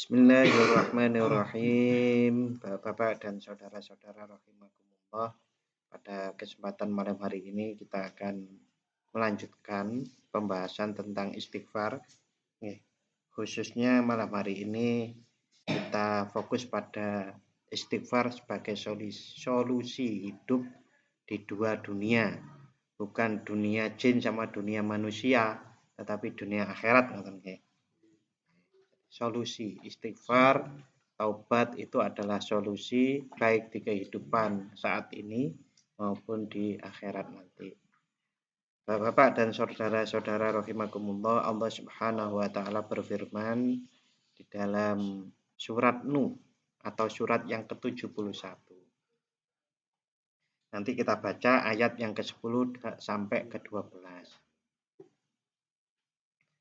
Bismillahirrahmanirrahim. Bapak-bapak dan saudara-saudara rahimakumullah. Pada kesempatan malam hari ini kita akan melanjutkan pembahasan tentang istighfar. Khususnya malam hari ini kita fokus pada istighfar sebagai solusi hidup di dua dunia. Bukan dunia jin sama dunia manusia, tetapi dunia akhirat. Solusi istighfar, taubat itu adalah solusi baik di kehidupan saat ini maupun di akhirat nanti. Bapak dan saudara-saudara rahimakumullah, Allah Subhanahu wa taala berfirman di dalam surat Nuh atau surat yang ke-71. Nanti kita baca ayat yang ke-10 sampai ke-12.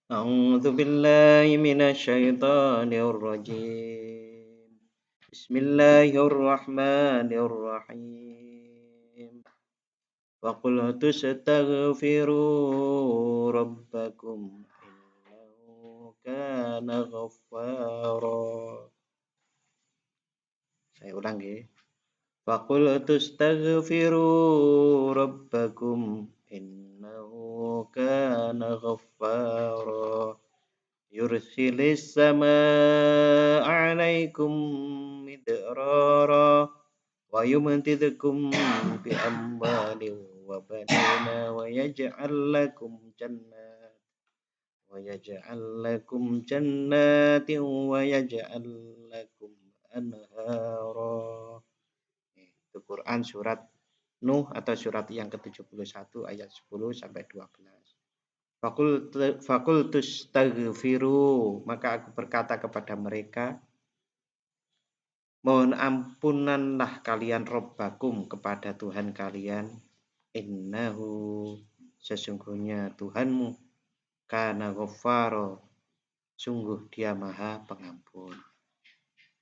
A'udzu billahi minasyaitonir rajim. Bismillahirrahmanirrahim. Wa qul tastaghfiru rabbakum innahu kana ghaffara. Saya ulang ya. Wa qul tastaghfiru rabbakum innahu kana ghaffara. Yursilis samaa 'alaikum midrara wa yumdidukum bi amwalin wa banina wa yaj'al lakum jannatin wa yaj'al lakum anhara. Itu Quran surat Nuh atau surat yang ke-71 ayat 10 sampai 12. Fakultus taghfiru, maka aku berkata kepada mereka, mohon ampunanlah kalian Rabbakum kepada Tuhan kalian, innahu, sesungguhnya Tuhanmu, kana ghaffaro, sungguh dia maha pengampun.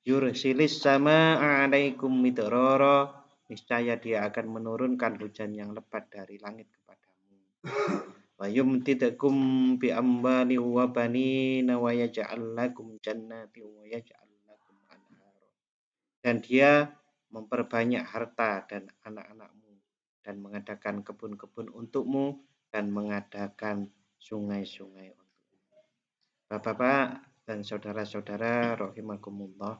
Yursilis sama 'alaikum midrara, niscaya dia akan menurunkan hujan yang lebat dari langit kepadamu. Wa yumtidakum bi ambani wa banina wa yaj'al lakum jannati wa yaj'al lakum anhara. Dan dia memperbanyak harta dan anak-anakmu dan mengadakan kebun-kebun untukmu dan mengadakan sungai-sungai untukmu. Bapak-bapak dan saudara-saudara rahimakumullah.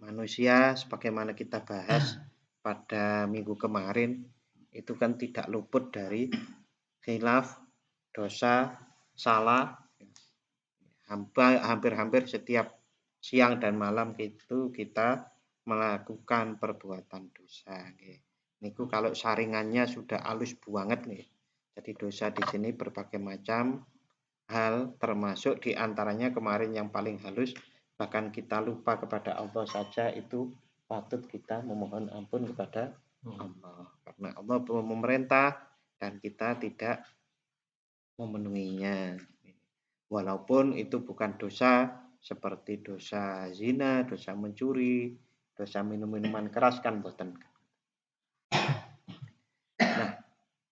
Manusia sebagaimana kita bahas pada minggu kemarin itu kan tidak luput dari khilaf, dosa, salah. Hampir-hampir setiap siang dan malam itu kita melakukan perbuatan dosa. Niku kalau saringannya sudah halus banget nih. Jadi dosa di sini berbagai macam hal, termasuk diantaranya kemarin yang paling halus, bahkan kita lupa kepada Allah saja, itu patut kita memohon ampun kepada Allah, karena Allah memerintah dan kita tidak memenuhinya. Walaupun itu bukan dosa seperti dosa zina, dosa mencuri, dosa minum minuman keras kan boten. Nah,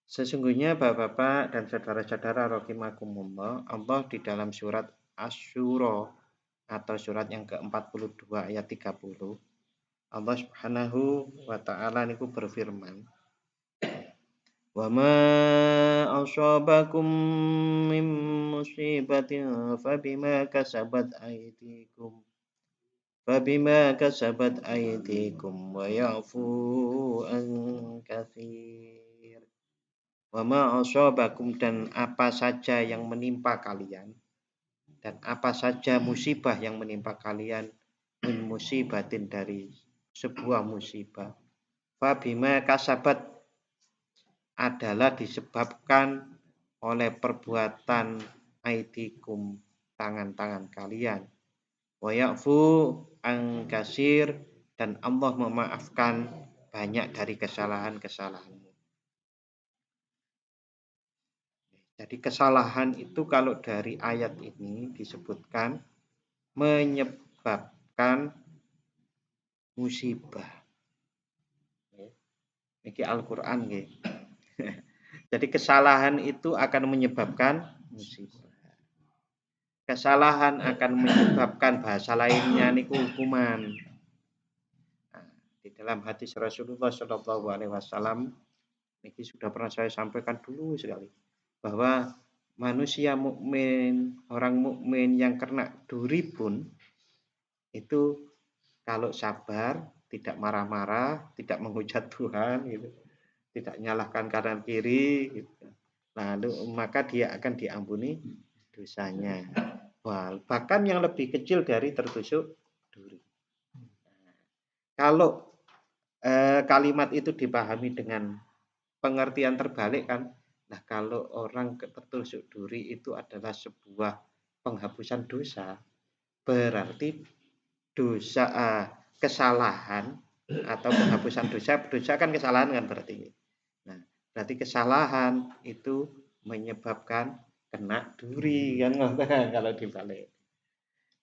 sesungguhnya bapak-bapak dan saudara-saudara rahimakumullah, Allah di dalam surat Asy-Syura atau surat yang ke-42 ayat 30, Allah Subhanahu wa taala niku berfirman, wa ma asabakum min musibatin fabima kasabat aydikum wa ya'fu an katsir. Wa ma asabakum, dan apa saja yang menimpa kalian, dan apa saja musibah yang menimpa kalian, min musibatin, dari sebuah musibah, fabima kasabat, adalah disebabkan oleh perbuatan aidikum, tangan-tangan kalian, wa ya'fu an katsir, dan Allah memaafkan banyak dari kesalahan-kesalahanmu. Jadi kesalahan itu kalau dari ayat ini disebutkan menyebabkan musibah. Ini Al-Quran. Jadi kesalahan itu akan menyebabkan musibah. kesalahan akan menyebabkan bahasa lainnya niku hukuman. Nah, di dalam hadis Rasulullah Shallallahu Alaihi Wasallam ini sudah pernah saya sampaikan dulu sekali bahwa manusia mukmin, orang mukmin yang kena duri pun itu kalau sabar, tidak marah-marah, tidak menghujat Tuhan, gitu, tidak nyalahkan kanan kiri, gitu. Lalu maka dia akan diampuni dosanya. Wah, bahkan yang lebih kecil dari tertusuk duri. Kalau kalimat itu dipahami dengan pengertian terbalik kan, nah kalau orang tertusuk duri itu adalah sebuah penghapusan dosa, berarti dosa kesalahan atau penghapusan dosa kan kesalahan kan berarti. Nah, berarti kesalahan itu menyebabkan kena duri kan kalau dibalik.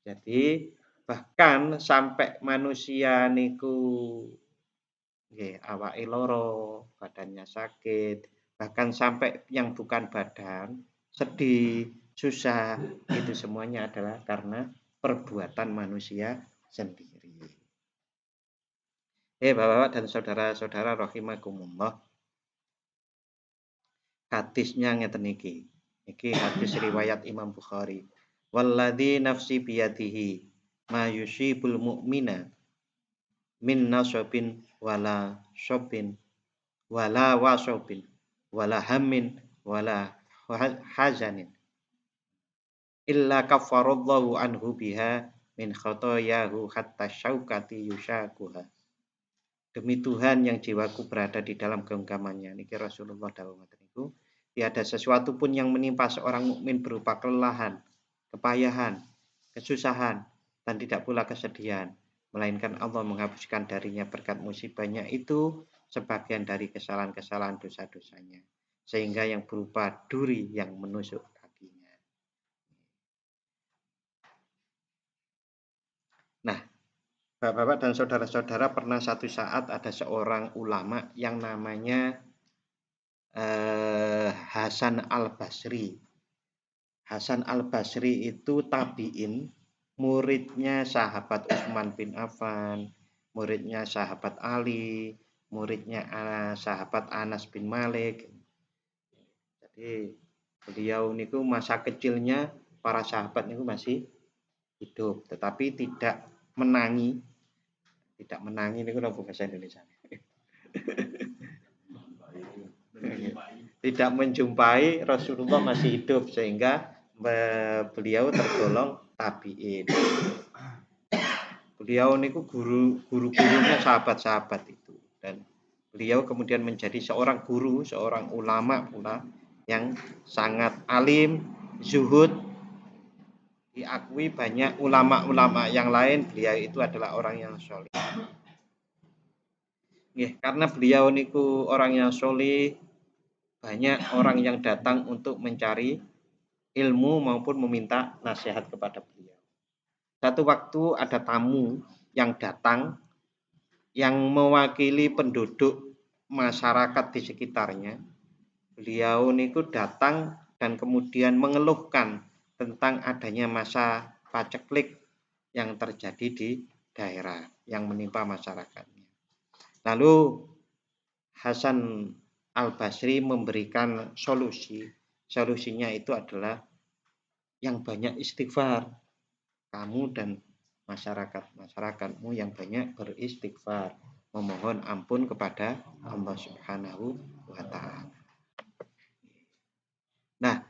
Jadi bahkan sampai manusia niku nggih awake loro, badannya sakit, bahkan sampai yang bukan badan sedih, susah, itu semuanya adalah karena perbuatan manusia sendiri. Bapak-bapak dan saudara-saudara rahimakumullah. Hadisnya ngeten iki. Iki hadis riwayat Imam Bukhari. Walladzi nafsi biyadihi ma yusibul mu'mina min nasabin wala syabin wala wasabin wala hammin wala hazanin illa kafarallahu anhu biha min khotoyahu hatta syaukati yushakuha. Demi Tuhan yang jiwaku berada di dalam genggamannya. Niki Rasulullah dawuh ngoten niku, tiada sesuatu pun yang menimpa seorang mukmin berupa kelelahan, kepayahan, kesusahan, dan tidak pula kesedihan, melainkan Allah menghapuskan darinya berkat musibahnya itu sebagian dari kesalahan-kesalahan dosa-dosanya, sehingga yang berupa duri yang menusuk kakinya. Nah, Bapak-bapak dan saudara-saudara, pernah satu saat ada seorang ulama yang namanya Hasan Al-Basri. Hasan Al-Basri itu tabi'in, muridnya sahabat Utsman bin Affan, muridnya sahabat Ali, muridnya sahabat Anas bin Malik. Jadi beliau niku masa kecilnya para sahabat niku masih hidup, tetapi tidak menangi niku napa bahasa Indonesia. Tidak menjumpai Rasulullah masih hidup sehingga beliau tergolong tabi'in. Beliau niku guru-gurunya sahabat-sahabat itu, dan beliau kemudian menjadi seorang guru, seorang ulama pula yang sangat alim, zuhud, diakui banyak ulama-ulama yang lain beliau itu adalah orang yang soleh. Karena beliau niku orang yang soleh, banyak orang yang datang untuk mencari ilmu maupun meminta nasihat kepada beliau. Satu waktu ada tamu yang datang yang mewakili penduduk masyarakat di sekitarnya. Beliau niku datang dan kemudian mengeluhkan tentang adanya masa paceklik yang terjadi di daerah yang menimpa masyarakatnya. Lalu Hasan Al-Basri memberikan solusi. Solusinya itu adalah yang banyak istighfar. Kamu dan masyarakat-masyarakatmu yang banyak beristighfar, memohon ampun kepada Allah Subhanahu wa taala. Nah,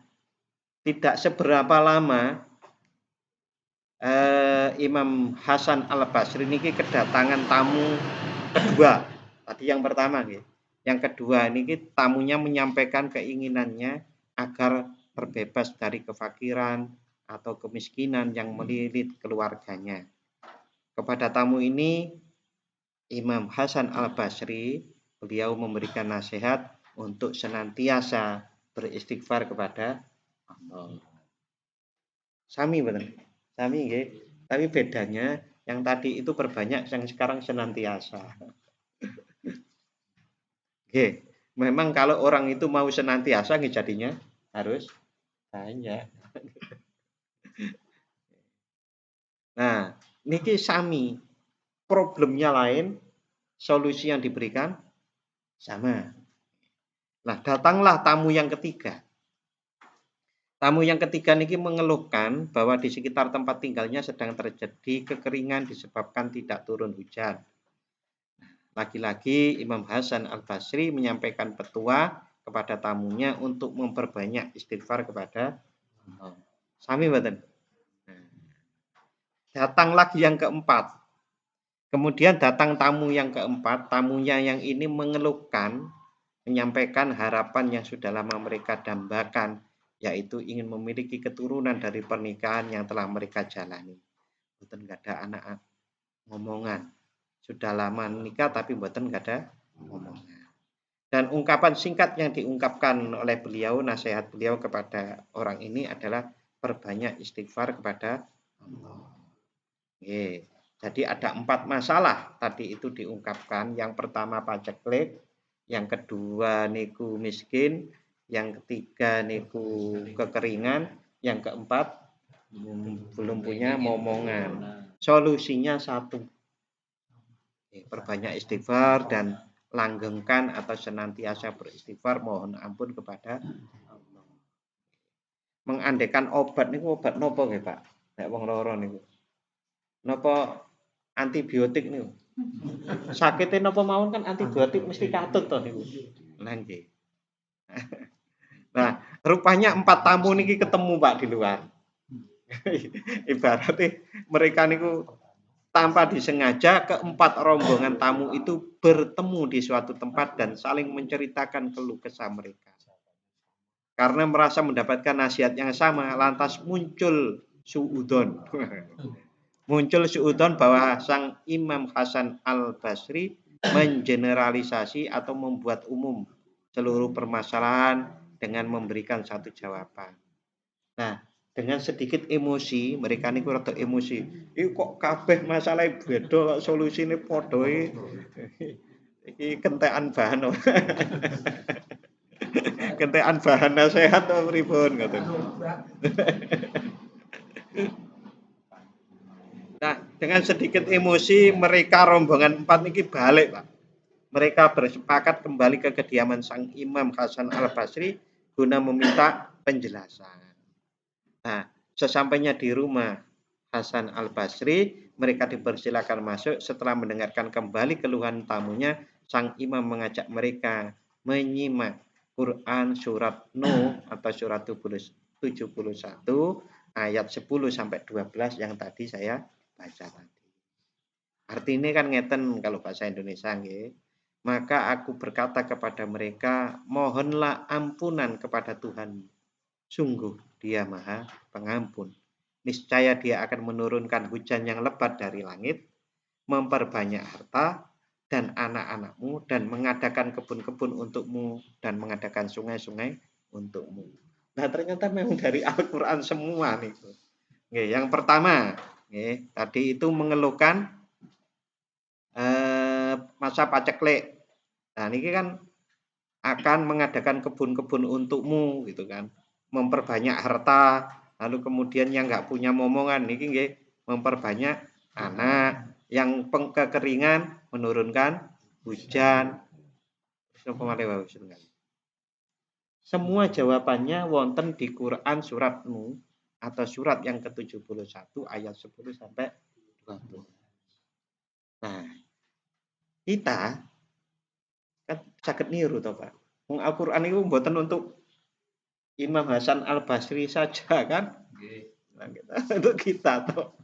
tidak seberapa lama Imam Hasan Al-Basri niki kedatangan tamu kedua. Tadi yang pertama nggih. Yang kedua niki tamunya menyampaikan keinginannya agar terbebas dari kefakiran atau kemiskinan yang melilit keluarganya. Kepada tamu ini Imam Hasan Al-Basri beliau memberikan nasihat untuk senantiasa beristighfar kepada Allah. Sami betul. Sami nggih. Tapi bedanya yang tadi itu perbanyak, yang sekarang senantiasa. Oke, memang kalau orang itu mau senantiasa jadinya harus banyak. niki sami. Problemnya lain, solusi yang diberikan sama. Nah, datanglah tamu yang ketiga. Tamu yang ketiga niki mengeluhkan bahwa di sekitar tempat tinggalnya sedang terjadi kekeringan disebabkan tidak turun hujan. Lagi-lagi Imam Hasan Al-Basri menyampaikan petua kepada tamunya untuk memperbanyak istighfar kepada Allah. Sami mboten? Datang lagi yang keempat. Kemudian datang tamu yang keempat, tamunya yang ini mengeluhkan, menyampaikan harapan yang sudah lama mereka dambakan, yaitu ingin memiliki keturunan dari pernikahan yang telah mereka jalani. Mboten enggak ada anak ngomongan. Sudah lama nikah tapi mboten enggak ada ngomongan. Dan ungkapan singkat yang diungkapkan oleh beliau, nasihat beliau kepada orang ini adalah perbanyak istighfar kepada Allah. Jadi ada 4 masalah tadi itu diungkapkan. Yang pertama paceklik, yang kedua niku miskin, yang ketiga niku kekeringan, yang keempat belum punya momongan. Solusinya satu. Perbanyak istighfar dan langgengkan atau senantiasa beristighfar mohon ampun kepada Allah. Mengandekan obat niku obat nopo nggih, Pak? Nek wong lara niku. Napa antibiotik niku? Sakite napa mawon kan antibiotik mesti katut to niku. Lah nggih. Nah, rupanya 4 tamu niki ketemu Pak di luar. Ibaratnya mereka niku tanpa disengaja keempat rombongan tamu itu bertemu di suatu tempat dan saling menceritakan keluh kesah mereka. Karena merasa mendapatkan nasihat yang sama, lantas muncul suudon. Muncul suudon bahwa sang Imam Hasan Al-Basri mengeneralisasi atau membuat umum seluruh permasalahan dengan memberikan satu jawaban. Nah, dengan sedikit emosi, mereka niku rada emosi. Iki kok kabeh masalah beda kok solusine padha iki kentekan bahan. Kentekan bahan nasihat to pripun ngoten. Nah, dengan sedikit emosi mereka rombongan 4 niki balik, Pak. Mereka bersepakat kembali ke kediaman sang Imam Hasan Al-Basri guna meminta penjelasan. Nah, sesampainya di rumah Hasan Al-Basri, mereka dipersilakan masuk. Setelah mendengarkan kembali keluhan tamunya, sang imam mengajak mereka menyimak Quran surat Nuh atau surat 71 ayat 10 sampai 12 yang tadi saya baca tadi. Artinya kan ngeten kalau bahasa Indonesia nggih. Maka aku berkata kepada mereka, mohonlah ampunan kepada Tuhan. Sungguh Dia Maha Pengampun. Niscaya Dia akan menurunkan hujan yang lebat dari langit, memperbanyak harta dan anak-anakmu, dan mengadakan kebun-kebun untukmu, dan mengadakan sungai-sungai untukmu. Nah, ternyata memang dari Al-Quran semua nih. Yang pertama, tadi itu mengeluhkan masa paceklik. Nah, ini kan akan mengadakan kebun-kebun untukmu gitu kan. Memperbanyak harta, lalu kemudian yang enggak punya momongan niki nggih memperbanyak anak, yang kekeringan menurunkan hujan. Semua jawabannya wonten di Quran surat Nuh atau surat yang ke-71 ayat 10 sampai 20. Nah, kita kan saged niru to, Pak. Wong Al-Qur'an itu mboten untuk Imam Hasan Al-Basri saja kan? Nggih. Nah, untuk kita toh.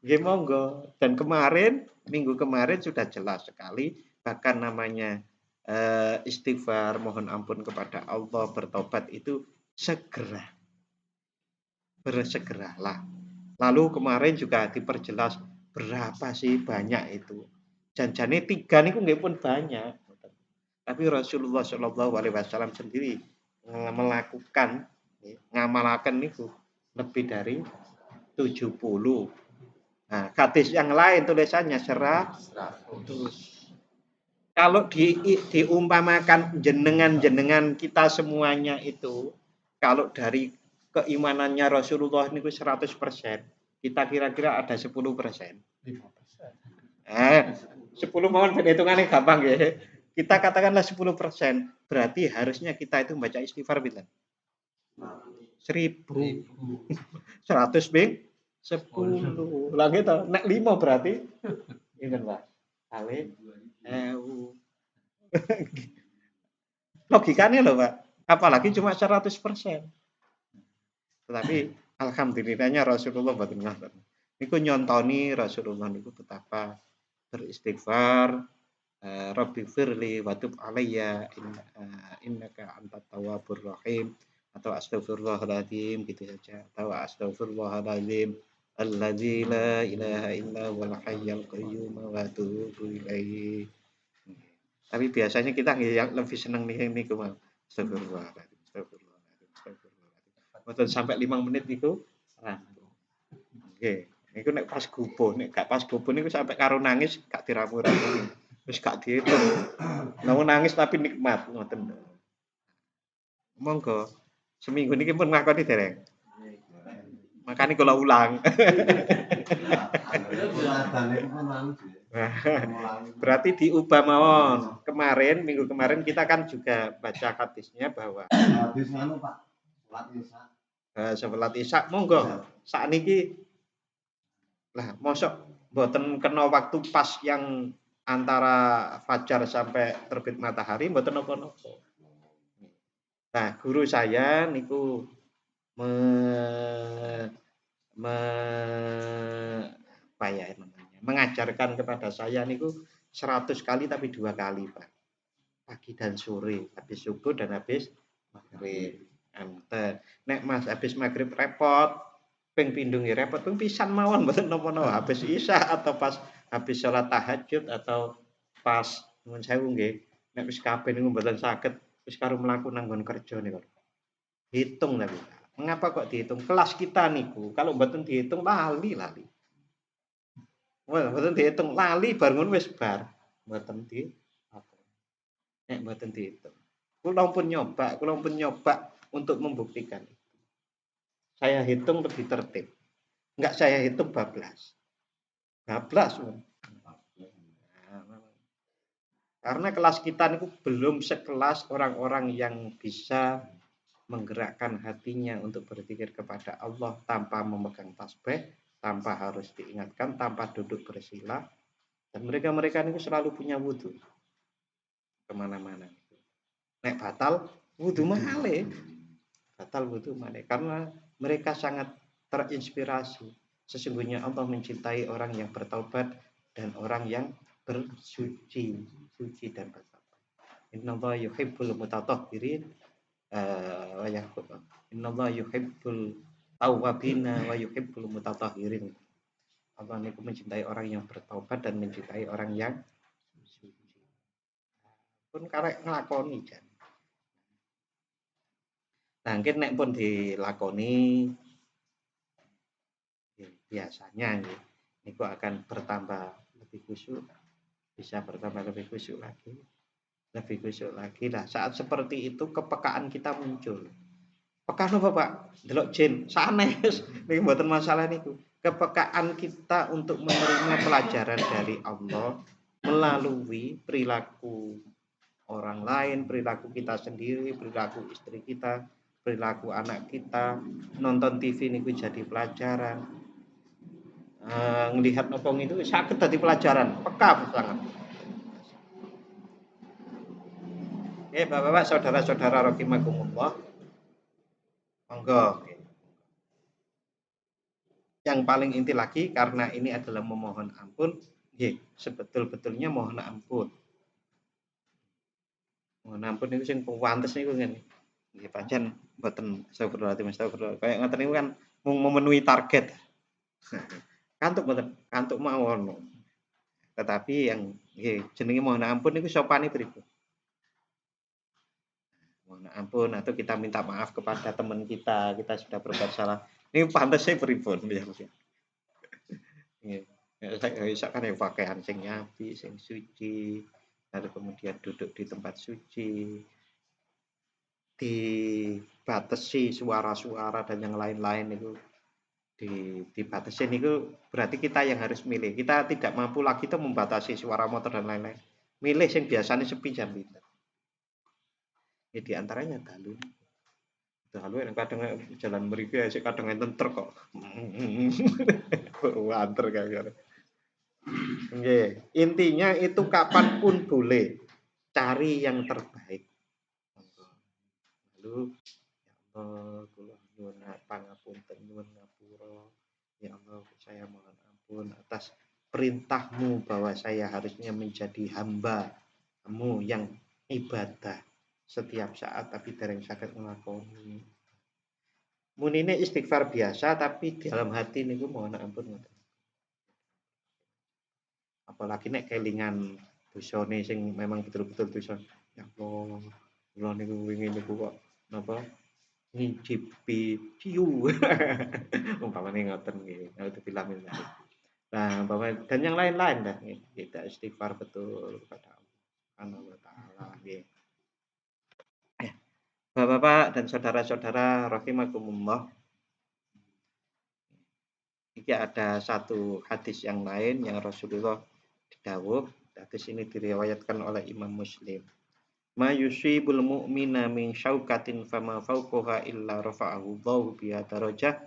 Nggih monggo. Dan kemarin, minggu kemarin sudah jelas sekali bahkan namanya istighfar, mohon ampun kepada Allah, bertobat itu segera. Bersegeralah. Lalu kemarin juga diperjelas berapa sih banyak itu. Janjane 3 niku nggih pun banyak. Tapi Rasulullah Shallallahu Alaihi Wasallam sendiri melakukan ngamalaken niku lebih dari 70. Nah, hadis yang lain tulisannya 100. Kalau diumpamakan jenengan kita semuanya itu kalau dari keimanannya Rasulullah niku 100%. kita kira-kira ada 10%. 5%. 10 mohon hitungannya gampang ya. Kita katakanlah 10%, berarti harusnya kita itu membaca istighfar pinten? 1000. 100 ping 10. Lah gitu, nek 5 berarti ingat Pak. Kali logikanya loh Pak. Apalagi cuma 100%. Tetapi alhamdulillahnya Rasulullah mboten ngoten. Niku nyontoni Rasulullah niku betapa beristighfar, Rabbi firli wa tub alayya innaka antat tawwabur rahim atau astagfirullahaladzim gitu saja atau astagfirullahaladzim alladzi la ilaha illa huwal hayyul qayyum wa atubu ilaihi. Tapi biasanya kita yang lebih seneng nih niku Mas. Astagfirullahaladzim, astagfirullahaladzim, astagfirullahaladzim. Mboten sampai 5 menit niku rampung. Nggih, niku nek pas gubuh, nek gak pas gubuh niku sampai karo nangis gak diramu-ramu. Wis gak diitung. Namun nangis tapi nikmat ngoten. Monggo. Seminggu niki pun ngakoni dereng. Makanya kula ulang. Berarti diubah mawon. Kemarin minggu kemarin kita kan juga baca hadisnya bahwa Habis anu Pak, salat Isya. Salat Isya monggo. Sakniki lah mosok mboten kena waktu pas yang antara fajar sampai terbit matahari mboten napa-napa. Nah, guru saya niku apa ya namanya? Mengajarkan kepada saya niku 100 kali tapi 2 kali, Pak. Pagi dan sore, habis subuh dan habis maghrib. Nek Mas habis maghrib repot, ping pindungi repot, ping pisan mawon mboten napa-napa. Habis isya atau pas habis sholat tahajud atau pas nuwun sewu nggih, nek wis kabeh niku mboten saged wis karo mlaku nang nggon kerja niku. Hitung tapi. Mengapa kok dihitung? Kelas kita niku kalau mboten dihitung lali. Wah, mboten dihitung lali bar ngono wis bar. Mboten di apa. Nek mboten dihitung. Kula pun nyoba untuk membuktikan. Saya hitung lebih tertib. Enggak saya hitung bablas. Bablas. Karena kelas kita niku belum sekelas orang-orang yang bisa menggerakkan hatinya untuk berzikir kepada Allah tanpa memegang tasbih, tanpa harus diingatkan, tanpa duduk bersila. Dan mereka-mereka ini selalu punya wudhu kemana-mana. Nek batal wudhu malih, karena mereka sangat terinspirasi. Sesungguhnya Allah mencintai orang yang bertaubat dan orang yang suci dan bertaubat. Innallaha yuhibbul mutatahhirin wa yahibbu. Innallaha yuhibbul tawwabina wa yuhibbul mutatahhirin. Allah niku mencintai orang yang bertaubat dan mencintai orang yang suci. Pun karek nglakoni jan. Nah, mungkin nek pun dilakoni biasanya niku akan bertambah lebih khusyuk, bisa bertambah lebih khusyuk lagi. Lah saat seperti itu kepekaan kita muncul. Peka napa Pak? Delok jin, sanes. Niki mboten masalah niku. Kepekaan kita untuk menerima pelajaran dari Allah melalui perilaku orang lain, perilaku kita sendiri, perilaku istri kita, perilaku anak kita, nonton TV niku jadi pelajaran. Ngelihat nopong itu sakit tadi pelajaran, peka sangat. Bapak-bapak, saudara-saudara rahimakumullah. Monggo. Yang paling inti lagi karena ini adalah memohon ampun, sebetul-betulnya mohon ampun. Mohon ampun niku sing pantes niku ngene. Nggih pancen mboten astagfirullah. Kayak ngoten niku kan memenuhi target. Kantuk mboten, kantuk mawon. Tetapi yang jenenge mohon ampun niku sopane pripun? Mohon ampun atau kita minta maaf kepada teman kita sudah berbuat salah. Ini pantasnya pripun ya. Saya kan yang pakaian sing nyapi, sing suci, lalu kemudian duduk di tempat suci, dibatasi suara-suara dan yang lain-lain itu dibatasi niku berarti kita yang harus milih. Kita tidak mampu lagi tuh membatasi suara motor dan lain-lain. Milih yang biasanya sepi jam pinten. Ya di antaranya dalu. Dalu yang kadang jalan mriki sik kadang enten truk kok. Wanter kayak Nggih, intinya itu kapanpun boleh. Cari yang terbaik. Lalu ya Allah, kula nyuwun pangapunten, nyuwun ngapura. Ya Allah, saya mohon ampun atas perintahmu bahwa saya harusnya menjadi hamba-Mu yang ibadah setiap saat tapi dereng saged nglakoni. Munine istighfar biasa tapi dalam hati niku mohon ampun ngoten. Apalagi nek kelingan dosane sing memang betul-betul dosa. Ya Allah, kula niku wingi niku kok napa ngicipi ciu. Umpamane ngoten nggih. Naudzubillah min dzalik. Nah, umpamane dan yang lain-lain dah nggih. Kita istighfar betul kepada Allah Subhanahu wa taala nggih. Bapak-bapak dan saudara-saudara rahimakumullah. Iki ada satu hadis yang lain yang Rasulullah dawuh, hadis ini diriwayatkan oleh Imam Muslim. Ma yusibul mu'mina min syaukatin fama fawqaha illa rafa'ahu Allahu biha darajah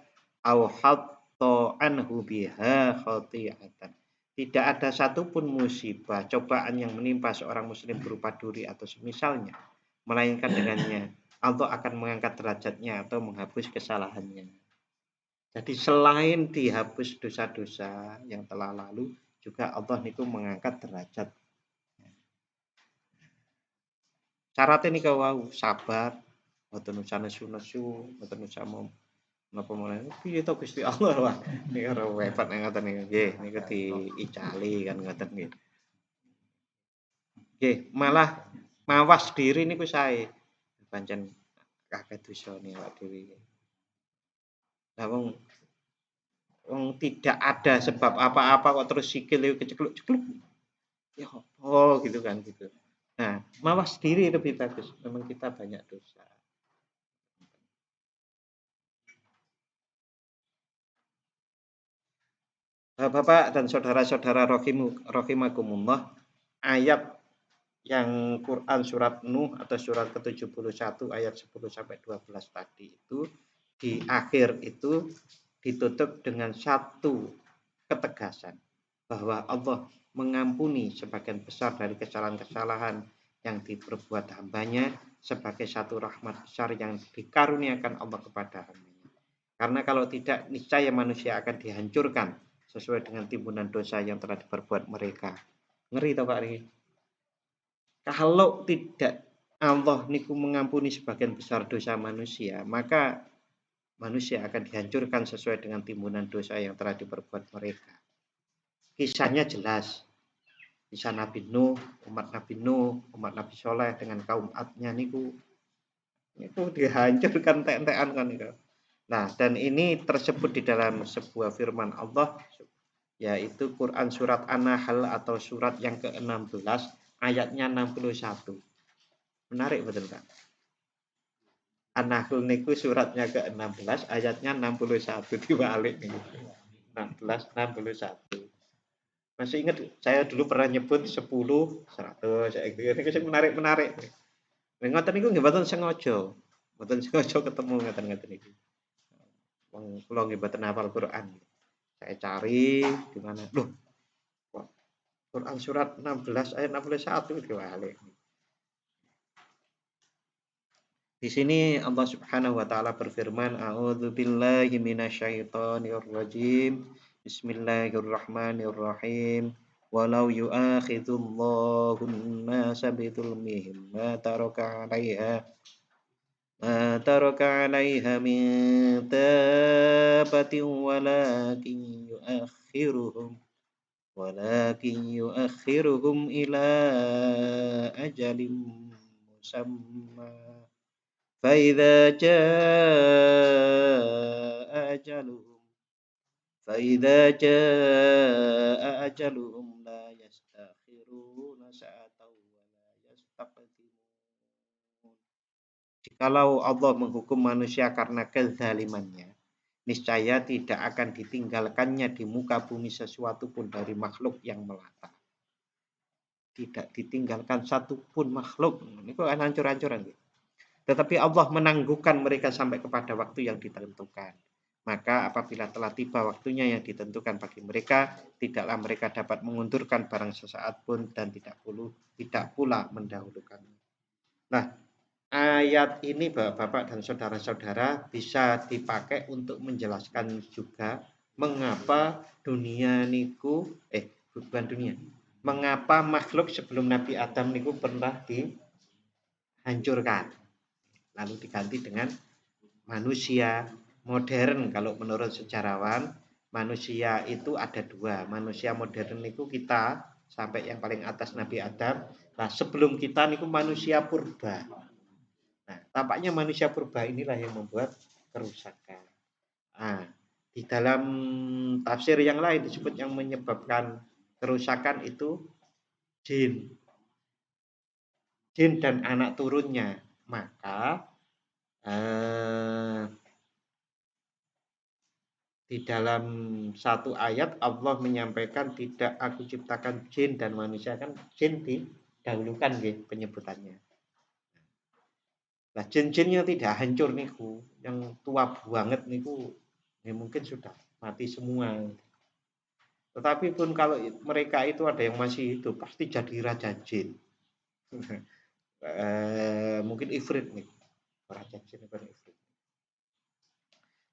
aw hatta anhu biha khati'atan. Tidak ada satupun musibah, cobaan yang menimpa seorang muslim berupa duri atau semisalnya, melainkan dengannya Allah akan mengangkat derajatnya atau menghapus kesalahannya. Jadi selain dihapus dosa-dosa yang telah lalu, juga Allah niku mengangkat derajat. Syaratnya nih wau sabar, mboten usah nesu-nesu, mboten usah napa mulai piye to Gusti Allah wah. Niki ora wefat ngoten niki. Nggih, niku diicali kan ngoten nggih. Nggih, malah mawas diri niku sae. Pancen kakek dosane awak dhewe. Lah wong tidak ada sebab apa-apa kok terus sikil kecekluk-cekluk. Ya oh gitu kan gitu. Nah, mawas diri lebih bagus. Memang kita banyak dosa. Bapak dan saudara-saudara rahimakumullah, ayat yang Quran surat Nuh atau surat ke-71 ayat 10 sampai 12 tadi itu di akhir itu ditutup dengan satu ketegasan bahwa Allah mengampuni sebagian besar dari kesalahan-kesalahan yang diperbuat hambanya sebagai satu rahmat besar yang dikaruniakan Allah kepada hambanya. Karena kalau tidak, niscaya manusia akan dihancurkan sesuai dengan timbunan dosa yang telah diperbuat mereka. Ngeri toh Pak Riki? Kalau tidak Allah niku mengampuni sebagian besar dosa manusia, maka manusia akan dihancurkan sesuai dengan timbunan dosa yang telah diperbuat mereka. Kisahnya jelas. Kisah Nabi Nuh, umat Nabi Soleh dengan kaum Ad-nya niku dihancurkan tek-tekan kan itu. Nah, dan ini tersebut di dalam sebuah firman Allah, yaitu Quran surat An-Nahl atau surat yang ke-16 ayatnya 61. Menarik betul kan? An-Nahl niku suratnya ke-16 ayatnya 61 dibalik nih. 16 61. Masih ingat saya dulu pernah nyebut 10 100 saya ini menarik-menarik. Ngoten niku nggih mboten sengaja. Mboten sengaja ketemu ngoten-ngoten iki. Wong kula nggih mboten hafal Quran. Saya cari di mana. Loh, Quran surat 16 ayat 61 dibalik. Di sini Allah Subhanahu wa taala berfirman, "A'udzubillahi minasyaitonirrajim. Bismillahirrahmanirrahim. Walau yu'akhidullahu an-nasa bidzulmihim ma taraka 'alaiha min dabbatin walakin yu'akhiruhum ila ajalin musamma. فإذا جاء أجلهم فإذا جاء أجلهم لا يستأخرون ساعة ولا يستقدمون. Jikalau Allah menghukum manusia karena kezalimannya, niscaya tidak akan ditinggalkannya di muka bumi sesuatu pun dari makhluk yang melata. Tidak ditinggalkan satupun makhluk. Ini kok hancur-hancuran. Tetapi Allah menangguhkan mereka sampai kepada waktu yang ditentukan. Maka apabila telah tiba waktunya yang ditentukan bagi mereka, tidaklah mereka dapat mengundurkan barang sesaat pun dan tidak pula mendahulukan. Nah, ayat ini Bapak dan saudara-saudara bisa dipakai untuk menjelaskan juga mengapa dunia niku bukan dunia. Mengapa makhluk sebelum Nabi Adam niku pernah dihancurkan lalu diganti dengan manusia modern. Kalau menurut sejarawan, manusia itu ada dua. Manusia modern itu kita sampai yang paling atas Nabi Adam. Nah, sebelum kita niku manusia purba. Nah, tampaknya manusia purba inilah yang membuat kerusakan. Nah, di dalam tafsir yang lain disebut yang menyebabkan kerusakan itu jin. Jin dan anak turunnya. Maka di dalam satu ayat Allah menyampaikan tidak aku ciptakan jin dan manusia, kan jin didahulukan penyebutannya. Nah, jin-jin yang tidak hancur niku, yang tua banget niku, ya mungkin sudah mati semua. Tetapi pun kalau mereka itu ada yang masih hidup, pasti jadi raja jin. Mungkin ifrit nih, raja jin bukan ifrit.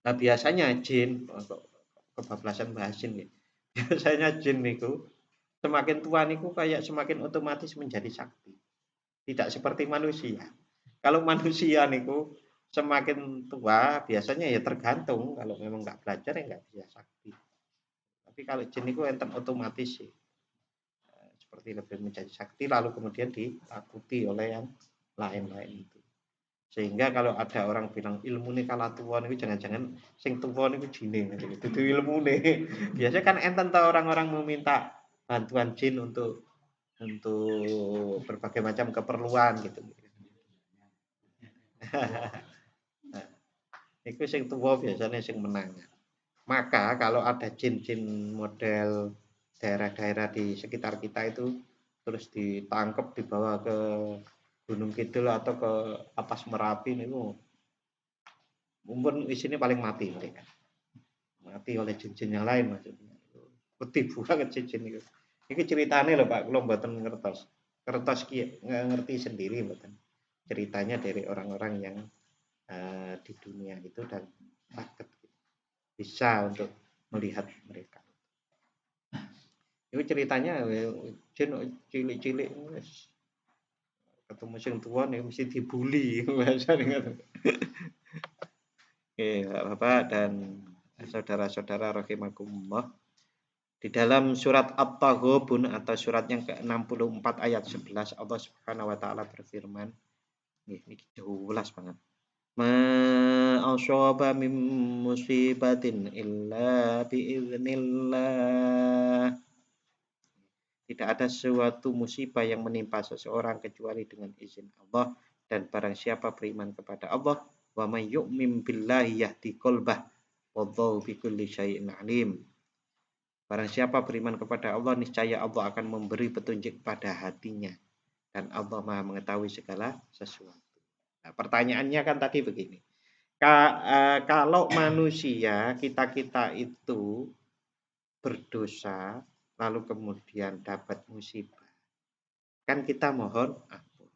Nah, biasanya jin, kebablasan bahas jin, biasanya jin niku semakin tua niku kayak semakin otomatis menjadi sakti. Tidak seperti manusia. Kalau manusia niku semakin tua biasanya ya tergantung, kalau memang nggak belajar ya nggak bisa sakti. Tapi kalau jin niku enten otomatis sih. Seperti lebih menjadi sakti lalu kemudian ditakuti oleh yang lain-lain itu. Sehingga kalau ada orang bilang ilmu nih kalah tua nih, jangan-jangan sing tua nih jine gitu. Itu ilmu nih. Biasanya kan enten orang-orang meminta bantuan jin untuk berbagai macam keperluan gitu. Nah, itu sing tua biasanya sing menang. Maka kalau ada jin-jin model daerah-daerah di sekitar kita itu terus ditangkap dibawa ke Gunung Kidul atau ke atas Merapi itu mumpun isinya paling mati mereka. Mati oleh jin-jin yang lain maksudnya. Putih banget jin-jin itu. Ini ceritanya loh Pak, kalau mboten ngertos. Kertas nggak ngerti sendiri mboten. Ceritanya dari orang-orang yang di dunia itu dan takut bisa untuk melihat mereka. Itu ceritanya jin cilik-cilik ketemu sing tua nih mesti dibully bahasanya. Oke, Bapak dan saudara-saudara rahimakumullah. Di dalam surat At-Taghabun atau surat yang ke-64 ayat 11 Allah Subhanahu wa taala berfirman. Ini jelas banget. Ma asaba min musibatin illa biiznillah. Tidak ada suatu musibah yang menimpa seseorang kecuali dengan izin Allah, dan barang siapa beriman kepada Allah, wa may yu'min billahi yahdi qalbah wallahu bikulli syai'in alim. Barang siapa beriman kepada Allah, niscaya Allah akan memberi petunjuk pada hatinya dan Allah Maha mengetahui segala sesuatu. Nah, pertanyaannya kan tadi begini. Kalau manusia kita itu berdosa lalu kemudian dapat musibah, kan kita mohon ampun.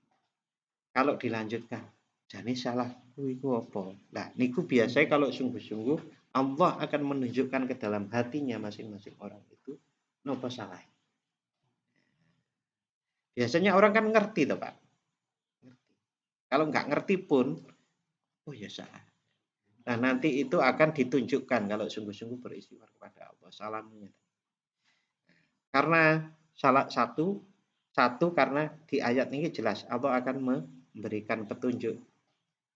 Kalau dilanjutkan, jane salahku iku apa? Nah, niku biasanya kalau sungguh-sungguh Allah akan menunjukkan ke dalam hatinya masing-masing orang itu nopo salah. Biasanya orang kan ngerti toh, Pak. Kalau nggak ngerti pun, oh ya salah. Nah, nanti itu akan ditunjukkan kalau sungguh-sungguh beristighfar kepada Allah. Salamnya. Karena salah satu karena di ayat ini jelas Allah akan memberikan petunjuk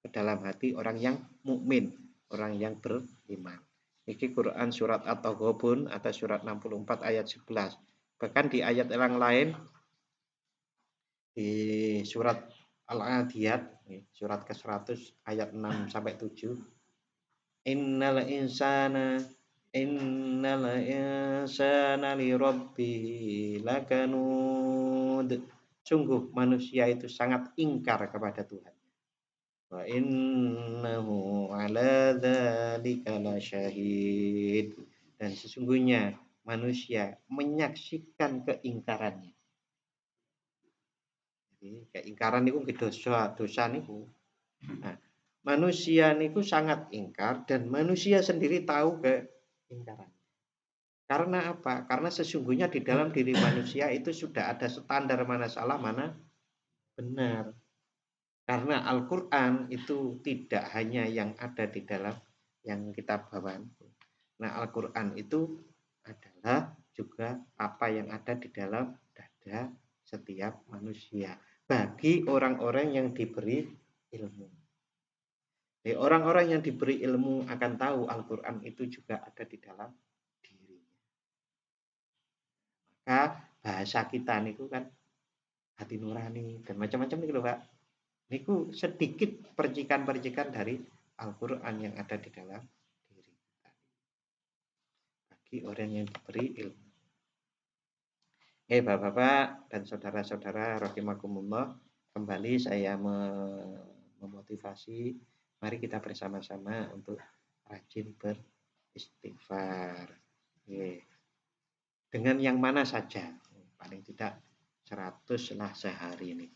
ke dalam hati orang yang mukmin, orang yang beriman. Ini Quran surat At-Taghabun atau surat 64 ayat 11. Bahkan di ayat yang lain di surat Al-Adiyat surat ke-100 ayat 6 sampai 7 Innal insana innal insana li rabbih lakanud. Sungguh manusia itu sangat ingkar kepada Tuhan. Wa innahu ala dzalika lasyahid. Dan sesungguhnya manusia menyaksikan keingkarannya. Jadi keingkaran niku dosa niku. Nah, manusia niku sangat ingkar dan manusia sendiri tahu keingkaran. Karena apa? Karena sesungguhnya di dalam diri manusia itu sudah ada standar mana salah, mana benar. Karena Al-Quran itu tidak hanya yang ada di dalam yang kita bawa. Nah, Al-Quran itu adalah juga apa yang ada di dalam dada setiap manusia. Bagi orang-orang yang diberi ilmu. Jadi orang-orang yang diberi ilmu akan tahu Al-Quran itu juga ada di dalam dirinya. Maka bahasa kita niku kan hati nurani dan macam-macam nih loh Pak. Niku sedikit percikan-percikan dari Al-Quran yang ada di dalam diri kita. Bagi orang yang diberi ilmu. Bapak-bapak dan saudara-saudara rahimakumullah, kembali saya memotivasi, mari kita bersama-sama untuk rajin beristighfar. Dengan yang mana saja, paling tidak 100 lah sehari ini.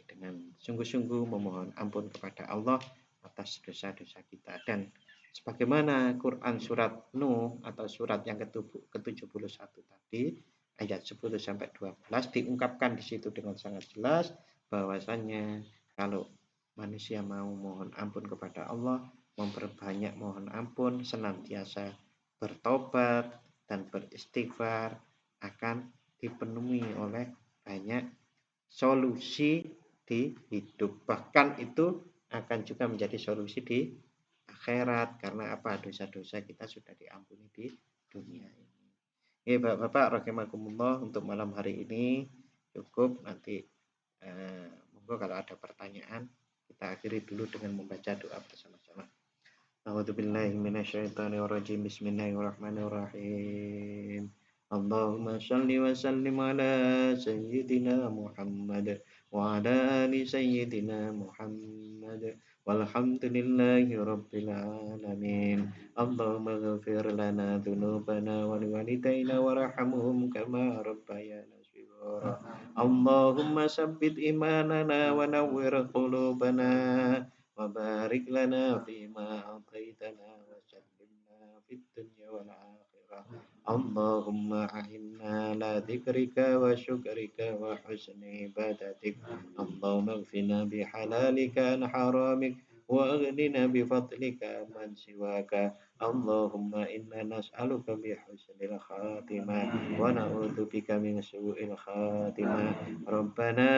Dengan sungguh-sungguh memohon ampun kepada Allah atas dosa-dosa kita. Dan sebagaimana Quran surat Nuh atau surat yang ke-71 tadi, ayat 10 sampai 12 diungkapkan di situ dengan sangat jelas bahwasannya kalau manusia mau mohon ampun kepada Allah, memperbanyak mohon ampun, senantiasa bertobat dan beristighfar, akan dipenuhi oleh banyak solusi di hidup. Bahkan itu akan juga menjadi solusi di akhirat. Karena apa? Dosa-dosa kita sudah diampuni di dunia ini. Bapak-bapak rahimakumullah, untuk malam hari ini cukup. Nanti monggo kalau ada pertanyaan kita akhiri dulu dengan membaca doa bersama-sama. A'udzubillahi minasyaitonirrajim. Bismillahirrahmanirrahim. Allahumma shalli wa sallim ala sayyidina Muhammad wa ala ali sayyidina Muhammad walhamdulillahi rabbil alamin. Allahumma ghafir lana dhunubana wa liwalidayna warhamhum kama rabbayana shighara. Allahumma sabbit imanana wa nawwir qulubana wa barik lana fima ataitana wa sallimna fid dunya wal akhirah. Allahumma a'inna ala dzikrika wa syukrika wa husni ibadatik. Allahumma ighfirna bihalalika an haramik wa aghnina bifadlika man siwaka. Allahumma inna nas'aluka bihusnil khatimah wa na'udzubika min su'il khatimah. Rabbana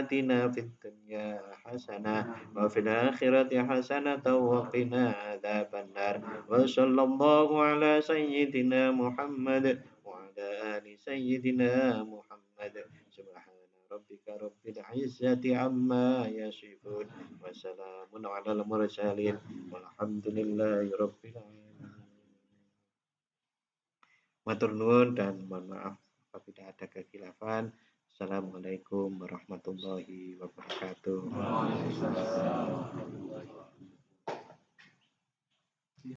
atina fid dunya hasanah wa fil akhirati hasanah wa qina adzabannar. Wa sallallahu ala sayyidina Muhammad wa ala ali sayyidina Muhammad. Subhana rabbika rabbil izzati amma yasifun wa salamun alal mursalin walhamdulillahi rabbil alamin. Matur nuwun dan mohon maaf apabila ada kekhilafan. Assalamualaikum warahmatullahi wabarakatuh.